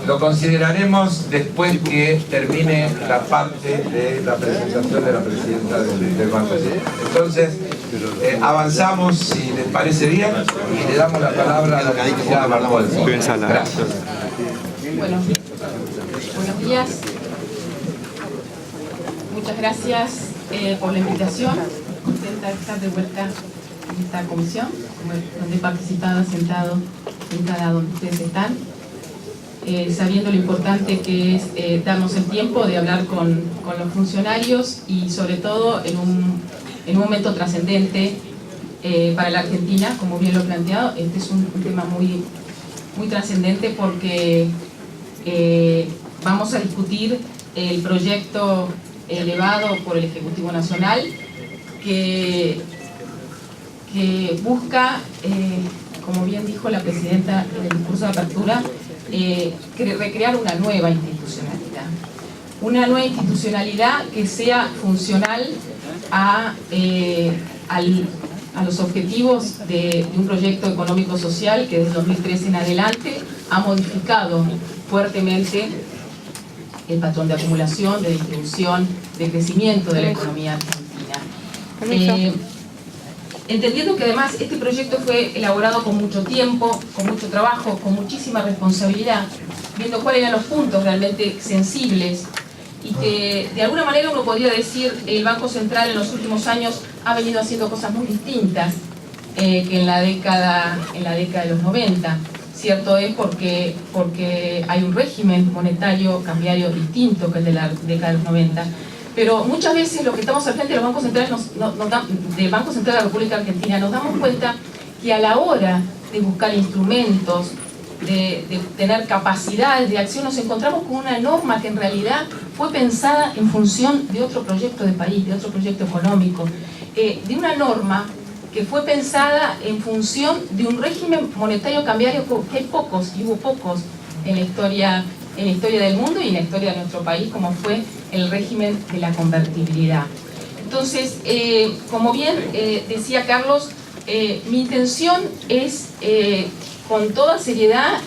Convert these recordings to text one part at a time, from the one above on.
Lo consideraremos después que termine la parte de la presentación de la presidenta del Banco Central. Entonces, avanzamos, si les parece bien, y le damos la palabra a la licenciada Barbolsa. Gracias. Buenos días. Muchas gracias por la invitación. Contenta de estar de vuelta en esta comisión, donde he participado sentado donde ustedes están, sabiendo lo importante que es darnos el tiempo de hablar con los funcionarios y sobre todo en un momento trascendente para la Argentina, como bien lo he planteado. Este es un tema muy, muy trascendente porque vamos a discutir el proyecto elevado por el Ejecutivo Nacional que busca, como bien dijo la presidenta en el discurso de apertura, recrear una nueva institucionalidad. Una nueva institucionalidad que sea funcional a los objetivos de un proyecto económico-social que desde 2013 en adelante ha modificado fuertemente el patrón de acumulación, de distribución, de crecimiento de la economía argentina. Entendiendo que además este proyecto fue elaborado con mucho tiempo, con mucho trabajo, con muchísima responsabilidad, viendo cuáles eran los puntos realmente sensibles y que de alguna manera uno podría decir el Banco Central en los últimos años ha venido haciendo cosas muy distintas que en la década de los 90. Cierto es porque hay un régimen monetario cambiario distinto que el de la década de los 90. Pero muchas veces lo que estamos al frente de los bancos centrales del Banco Central de la República Argentina nos damos cuenta que a la hora de buscar instrumentos, de tener capacidades de acción, nos encontramos con una norma que en realidad fue pensada en función de otro proyecto de país, de otro proyecto económico, de una norma que fue pensada en función de un régimen monetario cambiario que hay pocos, y hubo pocos en la historia del mundo y en la historia de nuestro país, como fue el régimen de la convertibilidad. Entonces, como bien decía Carlos, mi intención es, con toda seriedad,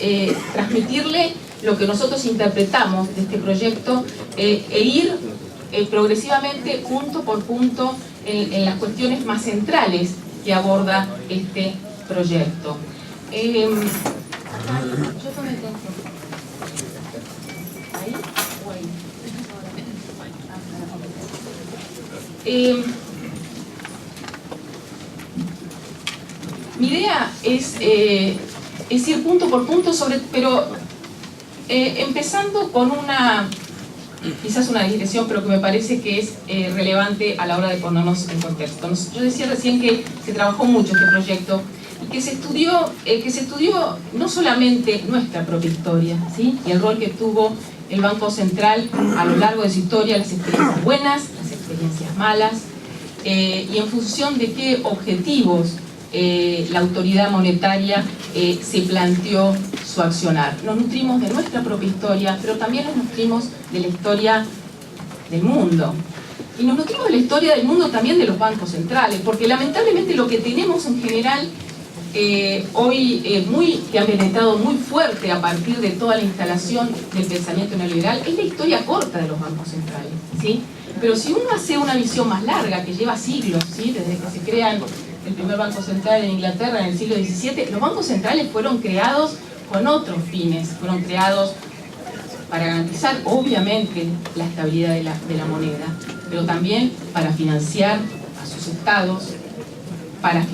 transmitirle lo que nosotros interpretamos de este proyecto e ir progresivamente, punto por punto, en las cuestiones más centrales que aborda este proyecto. Mi idea es ir punto por punto pero empezando con quizás una digresión, pero que me parece que es relevante a la hora de ponernos en contexto. Yo decía recién que se trabajó mucho este proyecto y que se estudió no solamente nuestra propia historia, ¿sí? Y el rol que tuvo el Banco Central a lo largo de su historia, las experiencias buenas, las experiencias malas, y en función de qué objetivos la autoridad monetaria se planteó su accionar. Nos nutrimos de nuestra propia historia, pero también nos nutrimos de la historia del mundo. Y nos nutrimos de la historia del mundo también de los bancos centrales, porque lamentablemente lo que tenemos en general hoy que ha penetrado muy fuerte a partir de toda la instalación del pensamiento neoliberal es la historia corta de los bancos centrales, ¿sí? Pero si uno hace una visión más larga, que lleva siglos, ¿sí? Desde que se crean el primer banco central en Inglaterra en el siglo XVII, los bancos centrales fueron creados con otros fines, fueron creados para garantizar obviamente la estabilidad de la moneda, pero también para financiar a sus estados, para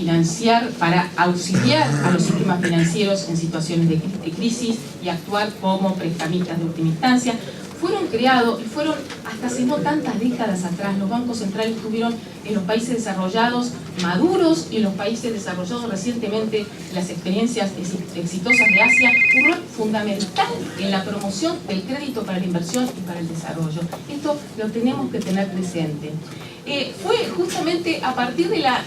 auxiliar a los sistemas financieros en situaciones de crisis y actuar como prestamistas de última instancia. Fueron creados y fueron, hasta hace no tantas décadas atrás, los bancos centrales tuvieron en los países desarrollados maduros y en los países desarrollados recientemente, las experiencias exitosas de Asia, un rol fundamental en la promoción del crédito para la inversión y para el desarrollo. Esto lo tenemos que tener presente. Fue justamente a partir de la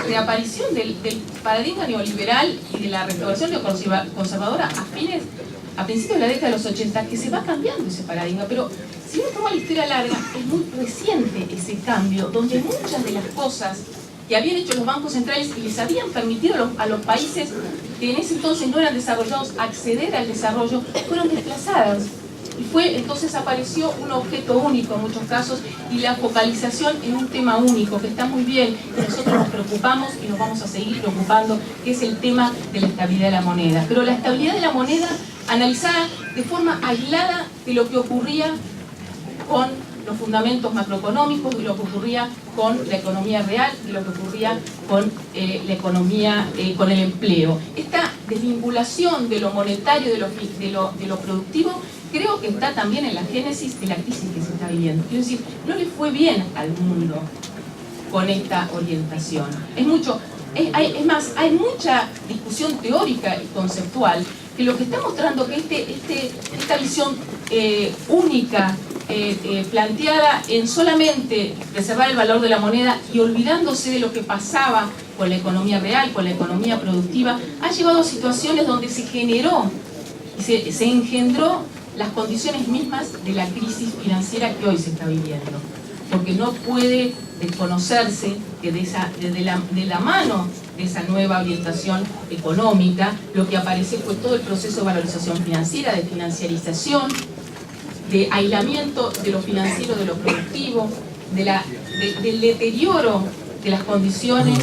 reaparición del paradigma neoliberal y de la restauración neoconservadora a principios de la década de los 80 que se va cambiando ese paradigma, pero si uno toma la historia larga, es muy reciente ese cambio, donde muchas de las cosas que habían hecho los bancos centrales y les habían permitido a los países que en ese entonces no eran desarrollados, acceder al desarrollo, fueron desplazadas. Y entonces apareció un objeto único en muchos casos y la focalización en un tema único, que está muy bien, y nosotros nos preocupamos y nos vamos a seguir preocupando, que es el tema de la estabilidad de la moneda. Pero la estabilidad de la moneda analizada de forma aislada de lo que ocurría con los fundamentos macroeconómicos, de lo que ocurría con la economía real, de lo que ocurría con la economía, con el empleo. Esta desvinculación de lo monetario, de lo productivo, creo que está también en la génesis de la crisis que se está viviendo. Quiero decir, no le fue bien al mundo con esta orientación. Es más, hay mucha discusión teórica y conceptual que lo que está mostrando que esta visión única, planteada en solamente preservar el valor de la moneda y olvidándose de lo que pasaba con la economía real, con la economía productiva, ha llevado a situaciones donde se generó y se engendró las condiciones mismas de la crisis financiera que hoy se está viviendo. Porque no puede desconocerse que de la mano de esa nueva orientación económica, lo que apareció fue todo el proceso de valorización financiera, de financiarización, de aislamiento de lo financiero de lo productivo, del deterioro de las condiciones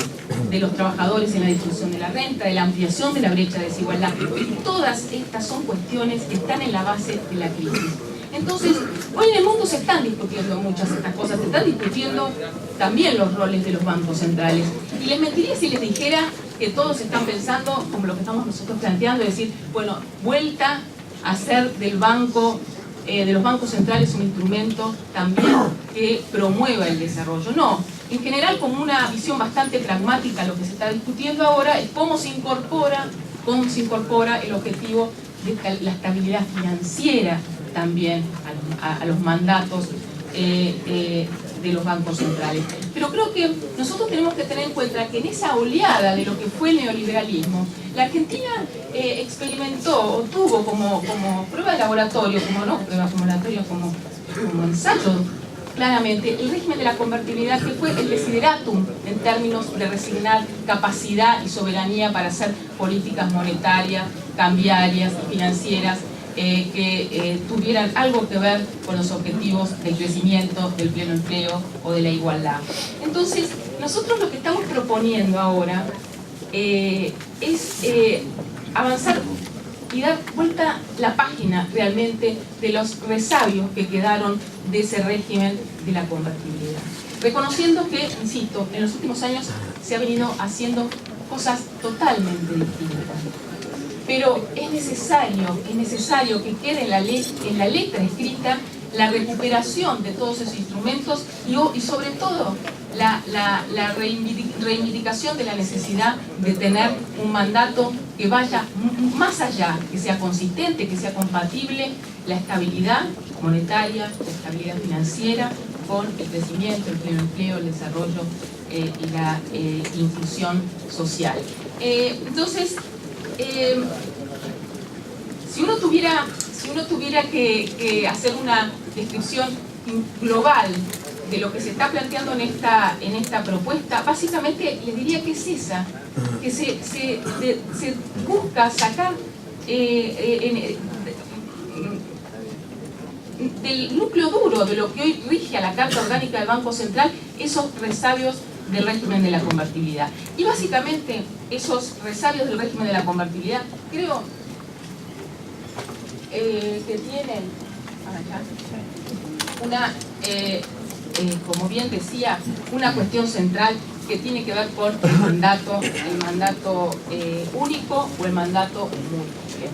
de los trabajadores en la distribución de la renta, de la ampliación de la brecha de desigualdad. Y todas estas son cuestiones que están en la base de la crisis. Entonces, hoy en el mundo se están discutiendo muchas de estas cosas, se están discutiendo también los roles de los bancos centrales. Y les mentiría si les dijera que todos están pensando, como lo que estamos nosotros planteando, es decir, bueno, vuelta a hacer de los bancos centrales un instrumento también que promueva el desarrollo. No, en general como una visión bastante pragmática lo que se está discutiendo ahora es cómo se incorpora el objetivo de la estabilidad financiera también a los mandatos de los bancos centrales. Pero creo que nosotros tenemos que tener en cuenta que en esa oleada de lo que fue el neoliberalismo, la Argentina experimentó o tuvo como prueba de laboratorio, como ensayo, claramente, el régimen de la convertibilidad, que fue el desideratum en términos de resignar capacidad y soberanía para hacer políticas monetarias, cambiarias, financieras, que tuvieran algo que ver con los objetivos del crecimiento, del pleno empleo o de la igualdad. Entonces, nosotros lo que estamos proponiendo ahora es avanzar y dar vuelta la página realmente de los resabios que quedaron de ese régimen de la convertibilidad. Reconociendo que, insisto, en los últimos años se ha venido haciendo cosas totalmente distintas. Pero es necesario que quede en la letra escrita la recuperación de todos esos instrumentos y sobre todo la reivindicación de la necesidad de tener un mandato que vaya más allá, que sea consistente, que sea compatible la estabilidad monetaria, la estabilidad financiera con el crecimiento, el pleno empleo, el desarrollo y la inclusión social. Entonces, si uno tuviera que hacer una descripción global de lo que se está planteando en esta propuesta, básicamente les diría que es esa, que se busca sacar del núcleo duro de lo que hoy rige a la Carta Orgánica del Banco Central esos resabios del régimen de la convertibilidad. Y básicamente esos resabios del régimen de la convertibilidad creo que tienen una, como bien decía, una cuestión central que tiene que ver con el mandato único o el mandato múltiple.